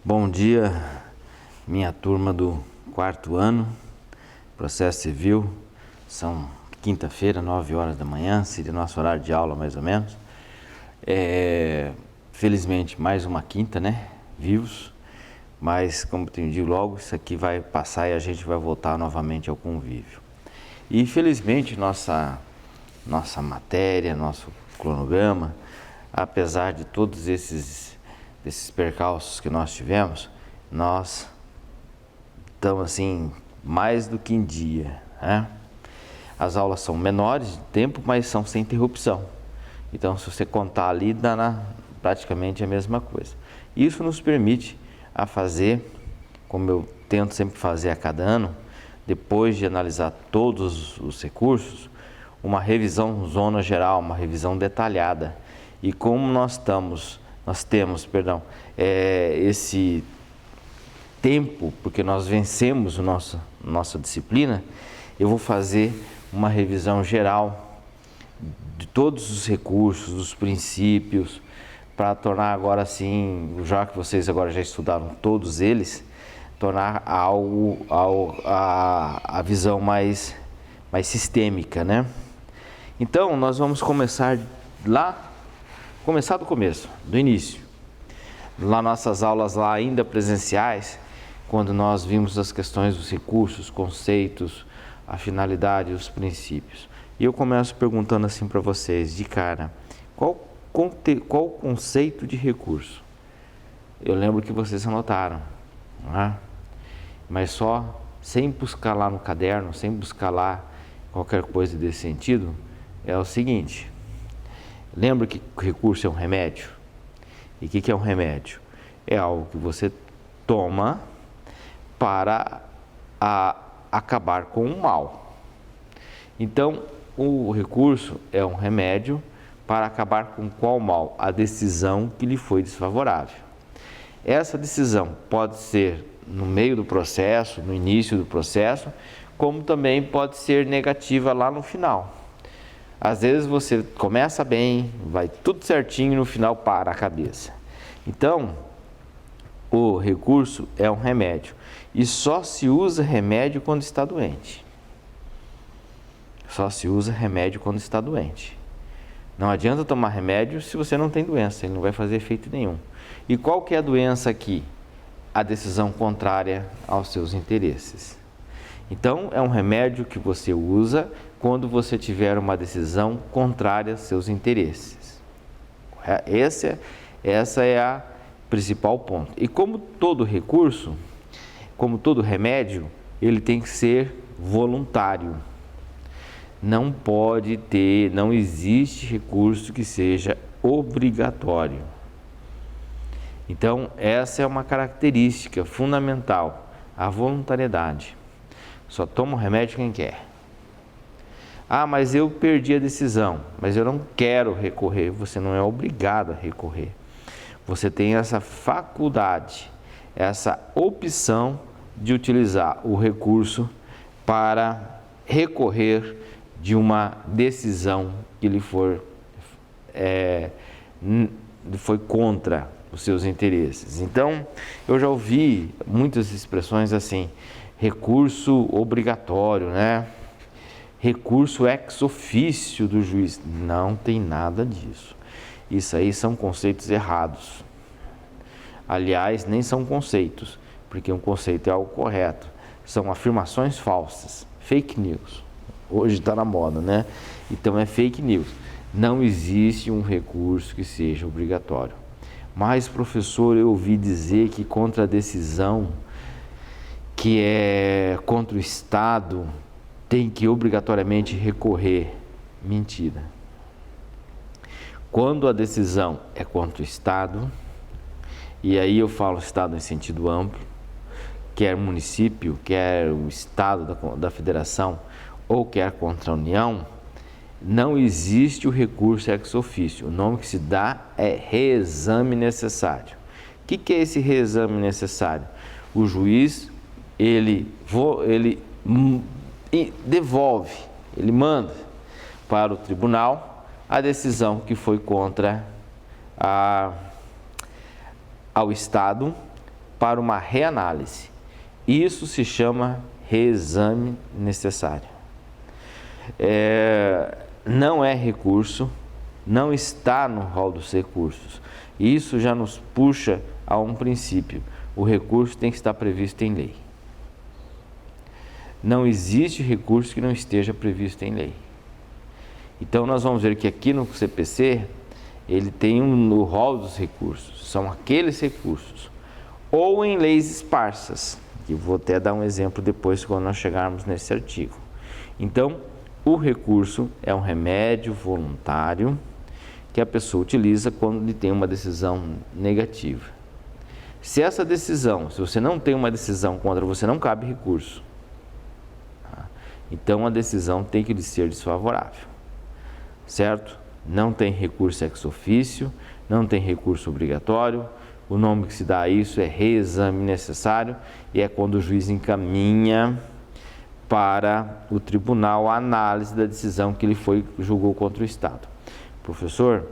Bom dia, minha turma do quarto ano, processo civil. São quinta-feira, 9 horas da manhã, seria nosso horário de aula mais ou menos. Felizmente, mais uma quinta, né? Vivos, mas como eu digo logo, isso aqui vai passar e a gente vai voltar novamente ao convívio. E felizmente, nossa matéria, nosso cronograma, apesar de todos desses percalços que nós tivemos, nós estamos assim, mais do que em dia, né? As aulas são menores de tempo, mas são sem interrupção. Então, se você contar ali, dá praticamente a mesma coisa. Isso nos permite a fazer, como eu tento sempre fazer a cada ano, depois de analisar todos os recursos, uma revisão zona geral, uma revisão detalhada. E como nós temos esse tempo, porque nós vencemos nossa disciplina, eu vou fazer uma revisão geral de todos os recursos, dos princípios, para tornar agora assim, já que vocês agora já estudaram todos eles, tornar a visão mais sistêmica, né? Então, nós vamos começar do começo, do início. Lá nossas aulas lá ainda presenciais, quando nós vimos as questões dos recursos, conceitos, a finalidade e os princípios. E eu começo perguntando assim para vocês, de cara, qual o conceito de recurso? Eu lembro que vocês anotaram, não é? Mas só sem buscar lá no caderno, sem buscar lá qualquer coisa desse sentido, é o seguinte: lembra que o recurso é um remédio? E o que é um remédio? É algo que você toma para acabar com o mal. Então, o recurso é um remédio para acabar com qual mal? A decisão que lhe foi desfavorável. Essa decisão pode ser no meio do processo, no início do processo, como também pode ser negativa lá no final. Às vezes você começa bem, vai tudo certinho e no final para a cabeça. Então, o recurso é um remédio e só se usa remédio quando está doente. Só se usa remédio quando está doente. Não adianta tomar remédio se você não tem doença, ele não vai fazer efeito nenhum. E qual que é a doença aqui? A decisão contrária aos seus interesses. Então, é um remédio que você usa quando você tiver uma decisão contrária aos seus interesses. Essa é a principal ponto. E como todo recurso, como todo remédio, ele tem que ser voluntário. Não existe recurso que seja obrigatório. Então, essa é uma característica fundamental, a voluntariedade. Só toma o remédio quem quer. Ah, mas eu perdi a decisão, mas eu não quero recorrer. Você não é obrigado a recorrer. Você tem essa faculdade, essa opção de utilizar o recurso para recorrer de uma decisão que lhe foi contra os seus interesses. Então, eu já ouvi muitas expressões assim: recurso obrigatório, né? Recurso ex officio do juiz. Não tem nada disso. Isso aí são conceitos errados. Aliás, nem são conceitos, porque um conceito é algo correto. São afirmações falsas, fake news. Hoje está na moda, né? Então é fake news. Não existe um recurso que seja obrigatório. Mas, professor, eu ouvi dizer que contra a decisão que é contra o Estado, tem que obrigatoriamente recorrer. Mentira. Quando a decisão é contra o Estado, e aí eu falo Estado em sentido amplo, quer município, quer o Estado da Federação, ou quer contra a União, não existe o recurso ex officio. O nome que se dá é reexame necessário. O que é esse reexame necessário? O juiz, ele devolve, ele manda para o tribunal a decisão que foi contra ao Estado para uma reanálise. Isso se chama reexame necessário. Não é recurso, não está no rol dos recursos. Isso já nos puxa a um princípio. O recurso tem que estar previsto em lei. Não existe recurso que não esteja previsto em lei. Então, nós vamos ver que aqui no CPC, ele tem no rol dos recursos, são aqueles recursos, ou em leis esparsas, que vou até dar um exemplo depois quando nós chegarmos nesse artigo. Então, o recurso é um remédio voluntário que a pessoa utiliza quando ele tem uma decisão negativa. Se essa decisão, se você não tem uma decisão contra você, não cabe recurso. Então, a decisão tem que lhe ser desfavorável, certo? Não tem recurso ex officio, não tem recurso obrigatório. O nome que se dá a isso é reexame necessário e é quando o juiz encaminha para o tribunal a análise da decisão que ele julgou contra o Estado. Professor,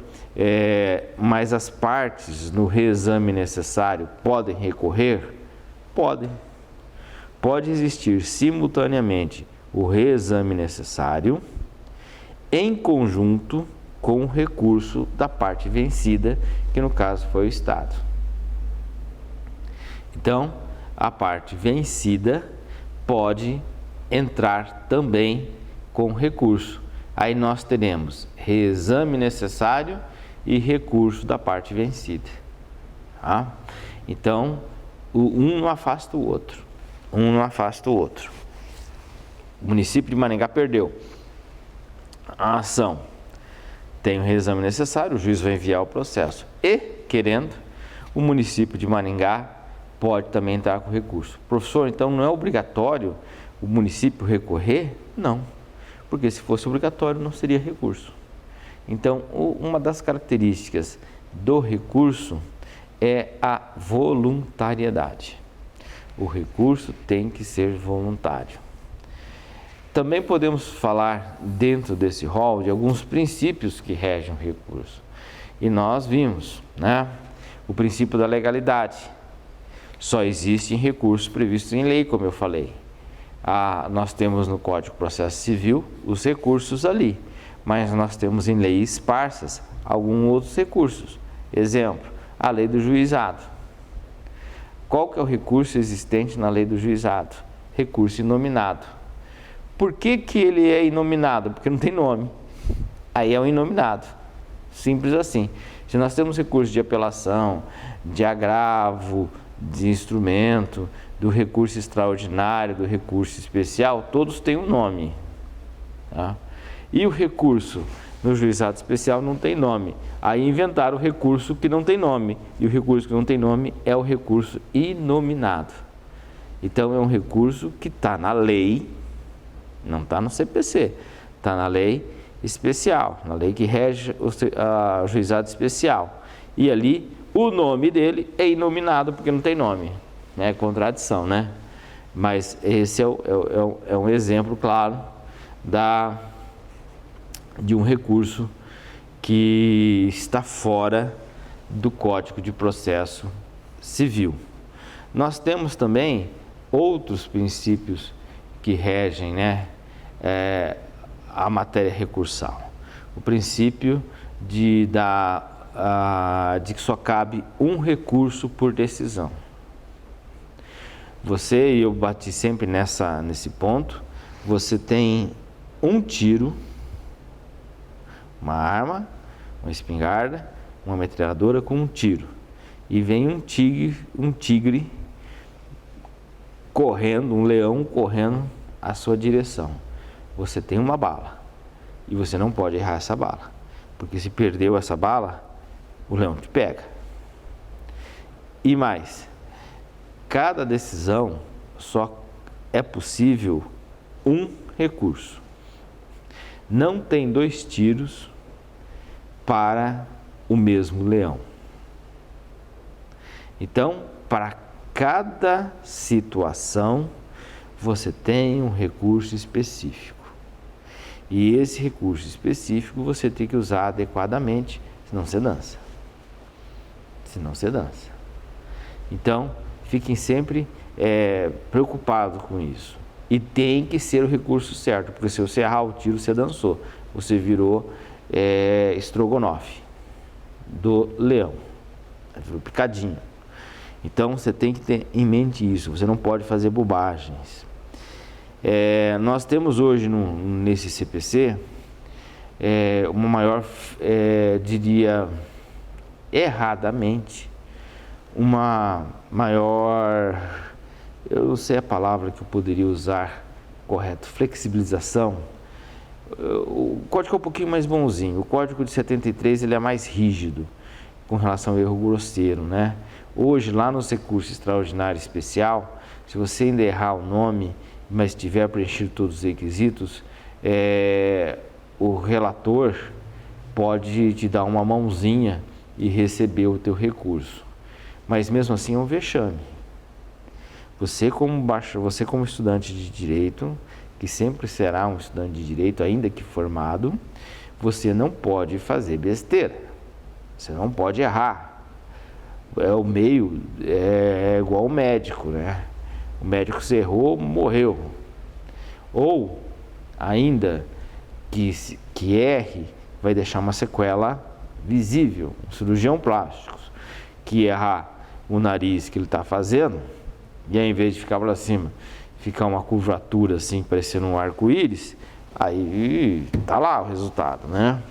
mas as partes no reexame necessário podem recorrer? Podem. Pode existir simultaneamente o reexame necessário em conjunto com o recurso da parte vencida, que no caso foi o Estado. Então, a parte vencida pode entrar também com recurso. Aí nós teremos reexame necessário e recurso da parte vencida. Tá? Então, um não afasta o outro. Um não afasta o outro. O município de Maringá perdeu a ação. Tem o reexame necessário, o juiz vai enviar o processo. E, querendo, o município de Maringá pode também entrar com recurso. Professor, então não é obrigatório o município recorrer? Não, porque se fosse obrigatório não seria recurso. Então, uma das características do recurso é a voluntariedade. O recurso tem que ser voluntário. Também podemos falar dentro desse rol de alguns princípios que regem o recurso. E nós vimos, né? O princípio da legalidade. Só existem recursos previstos em lei, como eu falei. Nós temos no Código de Processo Civil os recursos ali, mas nós temos em leis esparsas alguns outros recursos. Exemplo, a lei do juizado. Qual que é o recurso existente na lei do juizado? Recurso inominado. Por que ele é inominado? Porque não tem nome. Aí é um inominado. Simples assim. Se nós temos recurso de apelação, de agravo, de instrumento, do recurso extraordinário, do recurso especial, todos têm um nome. Tá? E o recurso no juizado especial não tem nome. Aí inventaram o recurso que não tem nome. E o recurso que não tem nome é o recurso inominado. Então é um recurso que está na lei, não está no CPC, está na lei especial, na lei que rege o juizado especial. E ali o nome dele é inominado porque não tem nome. É contradição, né? Mas esse é um exemplo claro de um recurso que está fora do Código de Processo Civil. Nós temos também outros princípios que regem, né, a matéria recursal. O princípio de que só cabe um recurso por decisão. Você e eu bati sempre nesse ponto. Você tem um tiro, uma arma, uma espingarda, uma metralhadora com um tiro. E vem um tigre correndo, um leão correndo à sua direção. Você tem uma bala e você não pode errar essa bala, porque se perdeu essa bala, o leão te pega. E mais, cada decisão só é possível um recurso. Não tem dois tiros para o mesmo leão. Então, para cada situação, você tem um recurso específico. E esse recurso específico você tem que usar adequadamente, senão você dança. Então, fiquem sempre preocupados com isso. E tem que ser o recurso certo, porque se você errar o tiro, você dançou. Você virou estrogonofe do leão, virou picadinho. Então você tem que ter em mente isso, você não pode fazer bobagens. Nós temos hoje nesse CPC uma maior, diria erradamente, uma maior, eu não sei a palavra que eu poderia usar correto, flexibilização. O código é um pouquinho mais bonzinho, o código de 73 ele é mais rígido com relação ao erro grosseiro, né? Hoje, lá no recurso extraordinário especial, se você ainda errar o nome, mas tiver preenchido todos os requisitos, o relator pode te dar uma mãozinha e receber o teu recurso. Mas mesmo assim é um vexame. Você como estudante de direito, que sempre será um estudante de direito, ainda que formado, você não pode fazer besteira. Você não pode errar. O meio é igual o médico, né? O médico se errou, morreu. Ou, ainda que erre, vai deixar uma sequela visível. Um cirurgião plástico que errar o nariz que ele está fazendo, e ao invés de ficar para cima, ficar uma curvatura assim, parecendo um arco-íris, aí tá lá o resultado, né?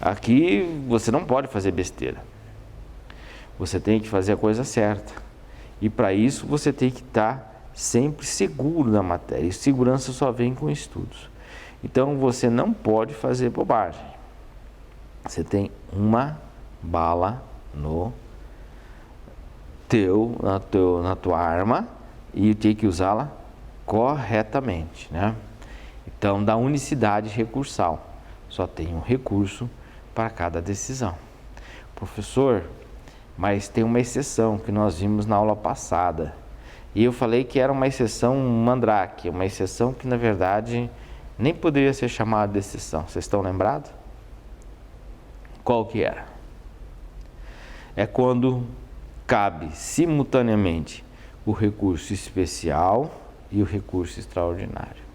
Aqui você não pode fazer besteira. Você tem que fazer a coisa certa. E para isso você tem que estar sempre seguro da matéria. E segurança só vem com estudos. Então você não pode fazer bobagem. Você tem uma bala na tua arma e tem que usá-la corretamente, né? Então, da unicidade recursal, só tem um recurso para cada decisão. Professor, mas tem uma exceção que nós vimos na aula passada. E eu falei que era uma exceção mandrake, uma exceção que, na verdade, nem poderia ser chamada de exceção. Vocês estão lembrados? Qual que era? É quando cabe simultaneamente o recurso especial e o recurso extraordinário.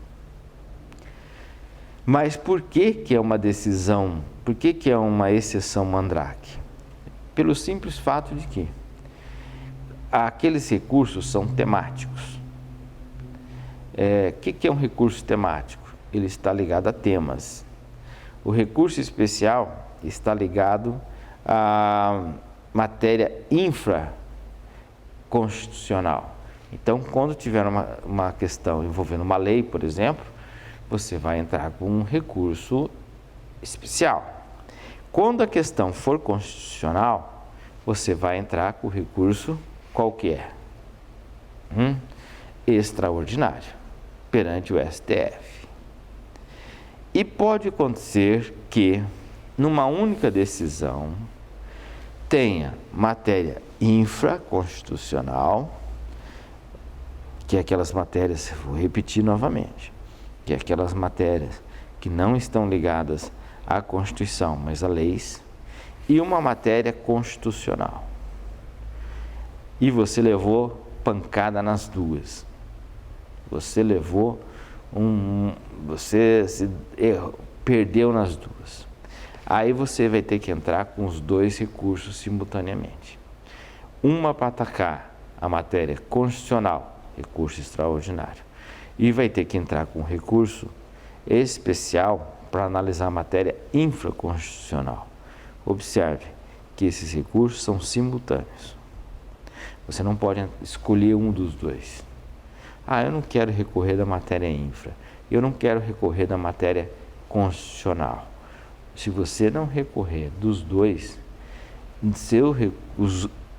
Mas por que é uma decisão, por que é uma exceção mandrake? Pelo simples fato de que aqueles recursos são temáticos. O que é um recurso temático? Ele está ligado a temas. O recurso especial está ligado a matéria infraconstitucional. Então, quando tiver uma questão envolvendo uma lei, por exemplo, você vai entrar com um recurso especial. Quando a questão for constitucional, você vai entrar com o recurso qualquer, extraordinário, perante o STF. E pode acontecer que, numa única decisão, tenha matéria infraconstitucional, que é aquelas matérias, vou repetir novamente, que é aquelas matérias que não estão ligadas à Constituição, mas a leis, e uma matéria constitucional. E você levou pancada nas duas. Você levou perdeu nas duas. Aí você vai ter que entrar com os dois recursos simultaneamente. Uma para atacar a matéria constitucional, recurso extraordinário, e vai ter que entrar com recurso especial para analisar a matéria infraconstitucional. Observe que esses recursos são simultâneos. Você não pode escolher um dos dois. Eu não quero recorrer da matéria infra, eu não quero recorrer da matéria constitucional. Se você não recorrer dos dois, seu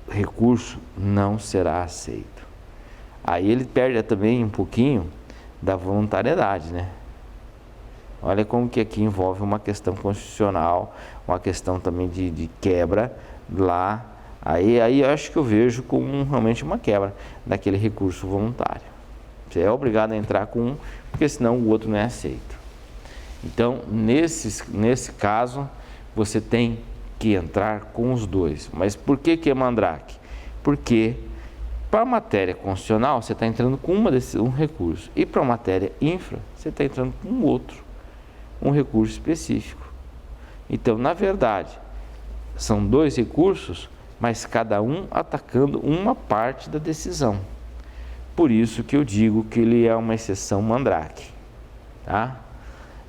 recurso não será aceito. Aí ele perde também um pouquinho da voluntariedade, né? Olha como que aqui envolve uma questão constitucional, uma questão também de quebra lá. Aí eu acho que eu vejo como realmente uma quebra daquele recurso voluntário. Você é obrigado a entrar com um, porque senão o outro não é aceito. Então, nesse caso, você tem que entrar com os dois. Mas por que é mandrake? Porque para a matéria constitucional, você está entrando com um recurso. E para a matéria infra, você está entrando com um recurso específico. Então, na verdade, são 2 recursos, mas cada um atacando uma parte da decisão. Por isso que eu digo que ele é uma exceção Mandrake. Tá?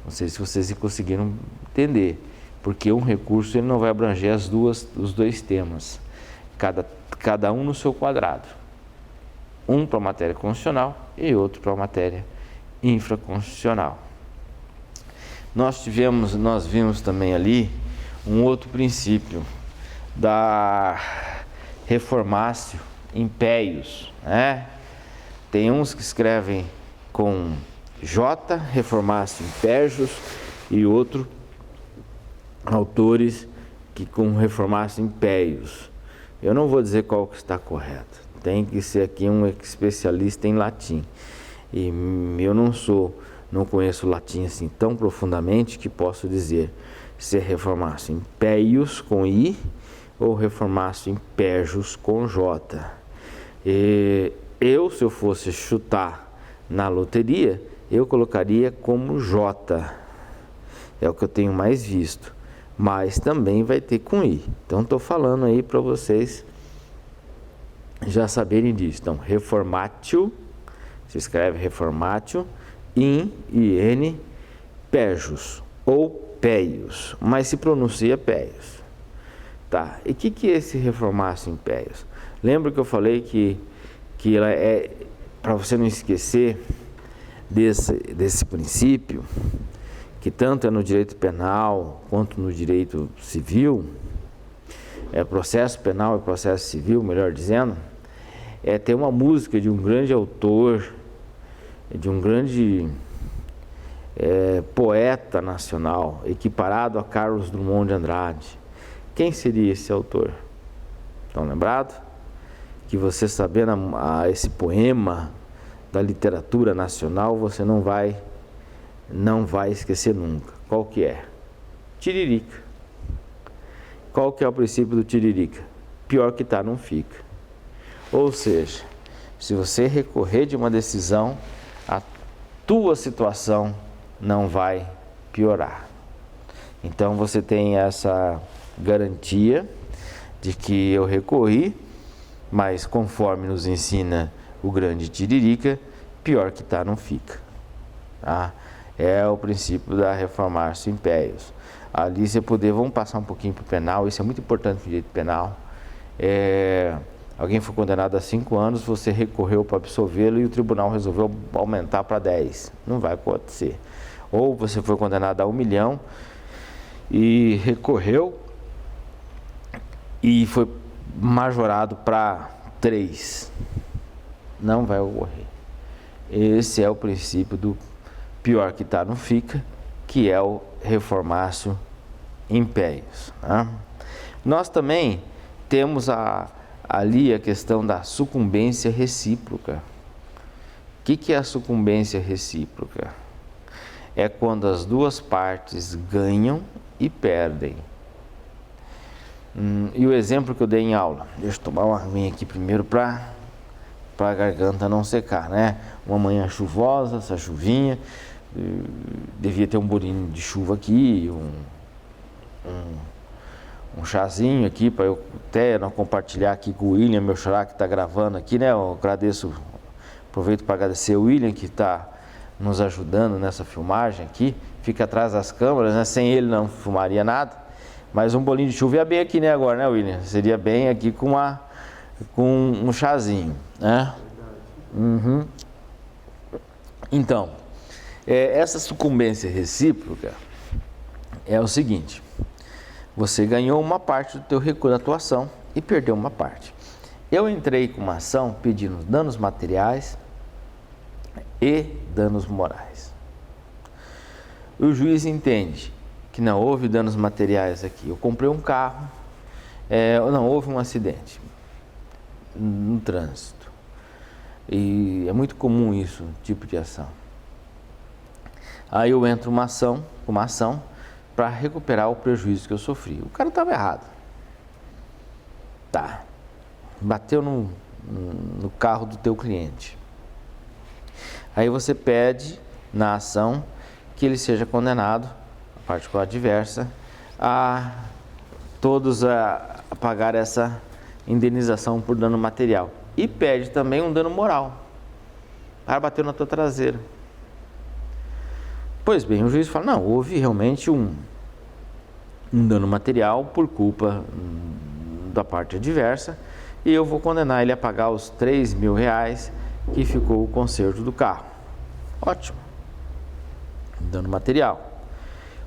Não sei se vocês conseguiram entender. Porque um recurso ele não vai abranger os 2 temas. Cada um no seu quadrado. Um para a matéria constitucional e outro para a matéria infraconstitucional. Nós vimos também ali um outro princípio da reformatio impeius, né? Tem uns que escrevem com J, reformatio impejus, e outros autores que com reformatio impeius. Eu não vou dizer qual que está correto. Tem que ser aqui um especialista em latim. E eu não conheço latim assim tão profundamente que posso dizer se é reformatio impeius com I ou reformatio impejus com J. Se eu fosse chutar na loteria, eu colocaria como J. É o que eu tenho mais visto. Mas também vai ter com I. Então estou falando aí para vocês já saberem disso. Então, reformatio, se escreve reformatio, in, pejus, ou peius, mas se pronuncia peius. Tá, e o que é esse reformatio impeius? Lembra que eu falei que ela é, para você não esquecer desse princípio, que tanto é no direito penal quanto no direito civil, processo penal e processo civil, melhor dizendo, tem uma música de um grande autor, de um grande poeta nacional, equiparado a Carlos Drummond de Andrade. Quem seria esse autor? Estão lembrados? Que você sabendo esse poema da literatura nacional, você não vai esquecer nunca. Qual que é? Tiririca. Qual que é o princípio do Tiririca? Pior que tá, não fica. Ou seja, se você recorrer de uma decisão, a tua situação não vai piorar. Então você tem essa garantia de que eu recorri, mas conforme nos ensina o grande Tiririca, pior que tá, não fica. Tá? É o princípio da reformatio impeius. Ali vamos passar um pouquinho para o penal, isso é muito importante no direito penal. Alguém foi condenado a 5 anos, você recorreu para absolvê-lo e o tribunal resolveu aumentar para 10. Não vai acontecer. Ou você foi condenado a 1 milhão e recorreu e foi majorado para 3. Não vai ocorrer. Esse é o princípio do pior que tá, não fica, que é o reformatio impeius. Né? Nós também temos ali a questão da sucumbência recíproca. O que é a sucumbência recíproca? É quando as 2 partes ganham e perdem. E o exemplo que eu dei em aula, deixa eu tomar uma aguinha aqui primeiro para a garganta não secar, né? Uma manhã chuvosa, essa chuvinha, devia ter um bolinho de chuva aqui, um chazinho aqui para eu até não compartilhar aqui com o William, meu xará que está gravando aqui, né? Eu aproveito para agradecer o William que está nos ajudando nessa filmagem aqui, fica atrás das câmeras, né? Sem ele não filmaria nada, mas um bolinho de chuva ia bem aqui, né? Agora, né, William? Seria bem aqui com um chazinho, né? Uhum. Então, essa sucumbência recíproca é o seguinte: você ganhou uma parte do teu recurso de atuação e perdeu uma parte. Eu entrei com uma ação pedindo danos materiais e danos morais. O juiz entende que não houve danos materiais aqui. Eu comprei um carro, não houve um acidente no trânsito. E é muito comum isso, tipo de ação. Aí eu entro com uma ação para recuperar o prejuízo que eu sofri. O cara estava errado. Tá. Bateu no carro do teu cliente. Aí você pede na ação que ele seja condenado, a parte coadversa, a todos a pagar essa indenização por dano material. E pede também um dano moral. O cara bateu na tua traseira. Pois bem, o juiz fala, não, houve realmente um dano material por culpa da parte adversa e eu vou condenar ele a pagar os R$3.000 que ficou o conserto do carro. Ótimo. Dano material.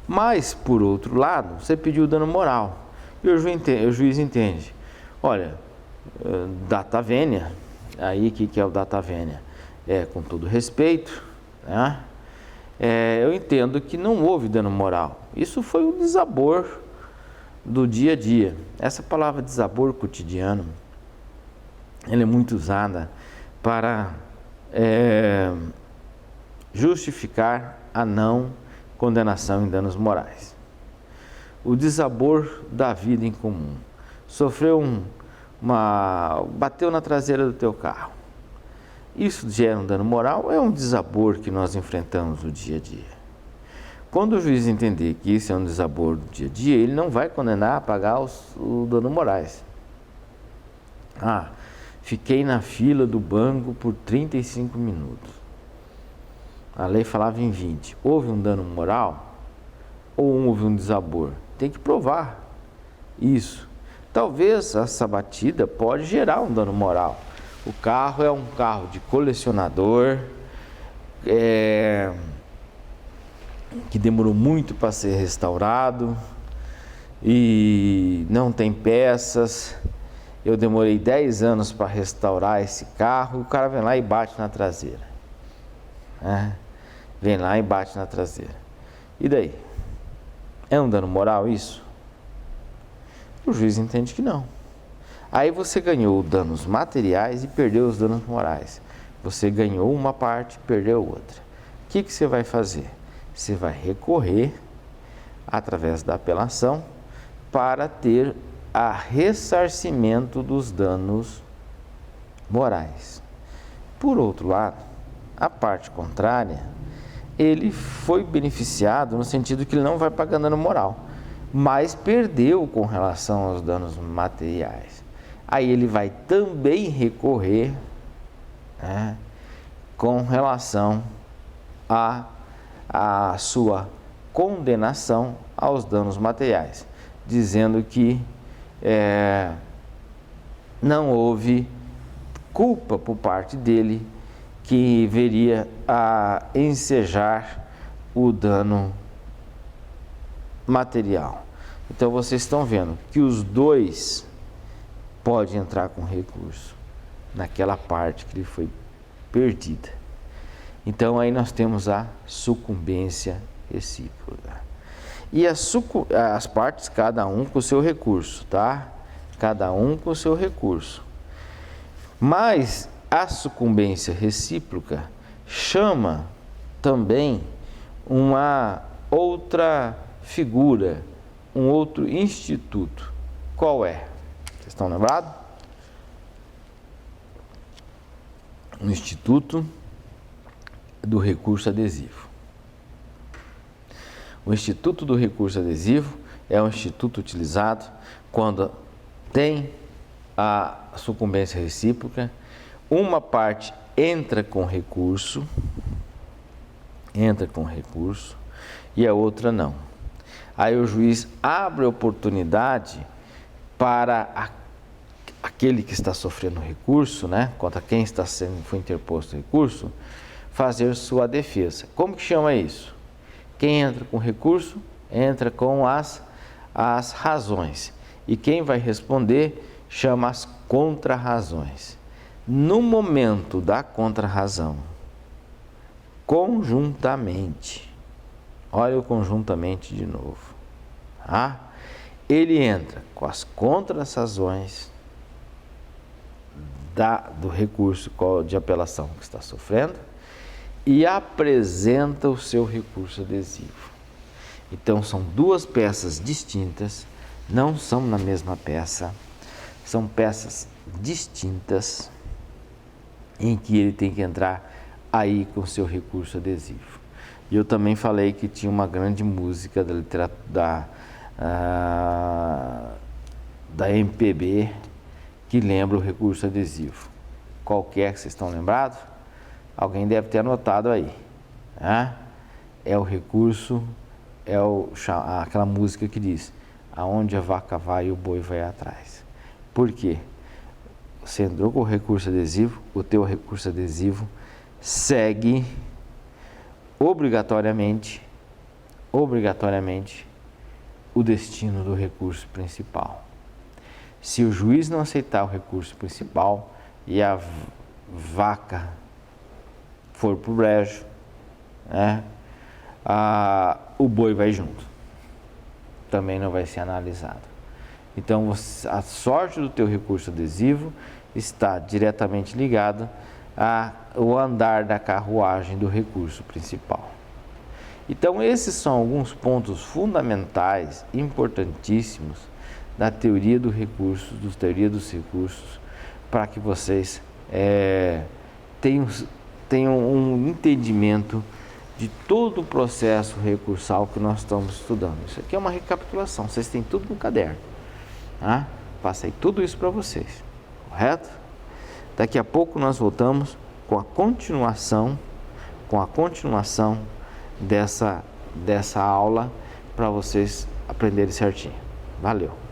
Mas, por outro lado, você pediu dano moral. E o juiz entende. Olha, data vênia, aí o que é o data vênia? Com todo respeito, né? Eu entendo que não houve dano moral. Isso foi um desabor do dia a dia. Essa palavra desabor cotidiano, ela é muito usada para justificar a não condenação em danos morais. O desabor da vida em comum. Sofreu bateu na traseira do teu carro. Isso gera um dano moral, é um desabor que nós enfrentamos no dia a dia. Quando o juiz entender que isso é um desabor do dia a dia, ele não vai condenar a pagar os danos morais. Fiquei na fila do banco por 35 minutos. A lei falava em 20. Houve um dano moral ou houve um desabor? Tem que provar isso. Talvez essa batida pode gerar um dano moral. O carro é um carro de colecionador, que demorou muito para ser restaurado e não tem peças. Eu demorei 10 anos para restaurar esse carro. O cara vem lá e bate na traseira. Vem lá e bate na traseira. E daí? É um dano moral isso? O juiz entende que não. Aí você ganhou danos materiais e perdeu os danos morais. Você ganhou uma parte, perdeu outra. O que você vai fazer? Você vai recorrer, através da apelação, para ter a ressarcimento dos danos morais. Por outro lado, a parte contrária, ele foi beneficiado no sentido que ele não vai pagar dano moral, mas perdeu com relação aos danos materiais. Aí ele vai também recorrer, com relação à sua condenação aos danos materiais, dizendo que não houve culpa por parte dele que viria a ensejar o dano material. Então vocês estão vendo que os dois podem entrar com recurso naquela parte que lhe foi perdida. Então aí nós temos a sucumbência recíproca. E as partes, cada um com o seu recurso, tá? Cada um com o seu recurso. Mas a sucumbência recíproca chama também uma outra figura, um outro instituto. Qual é? Vocês estão lembrados? O Instituto do Recurso Adesivo. O Instituto do Recurso Adesivo é um instituto utilizado quando tem a sucumbência recíproca, uma parte entra com recurso e a outra não. Aí o juiz abre a oportunidade para aquele que está sofrendo recurso, contra quem foi interposto o recurso, fazer sua defesa. Como que chama isso? Quem entra com recurso, entra com as razões. E quem vai responder chama as contrarrazões. No momento da contrarrazão, conjuntamente, olha o conjuntamente de novo, ele entra com as contrarrazões do recurso de apelação que está sofrendo e apresenta o seu recurso adesivo. Então são duas peças distintas, não são na mesma peça, são peças distintas, em que ele tem que entrar aí com seu recurso adesivo. E eu também falei que tinha uma grande música da literatura da MPB que lembra o recurso adesivo. Qual que é que vocês estão lembrados? Alguém deve ter anotado aí, né? É o recurso, aquela música que diz: aonde a vaca vai, o boi vai atrás. Por quê? Você entrou com o recurso adesivo, o teu recurso adesivo segue obrigatoriamente o destino do recurso principal. Se o juiz não aceitar o recurso principal e a vaca for pro brejo, né, o boi vai junto. Também não vai ser analisado. Então, a sorte do teu recurso adesivo está diretamente ligada ao andar da carruagem do recurso principal. Então, esses são alguns pontos fundamentais, importantíssimos, da teoria dos recursos, para que vocês tenham um entendimento de todo o processo recursal que nós estamos estudando. Isso aqui é uma recapitulação, vocês têm tudo no caderno. Tá? Passei tudo isso para vocês, correto? Daqui a pouco nós voltamos com a continuação dessa aula para vocês aprenderem certinho. Valeu!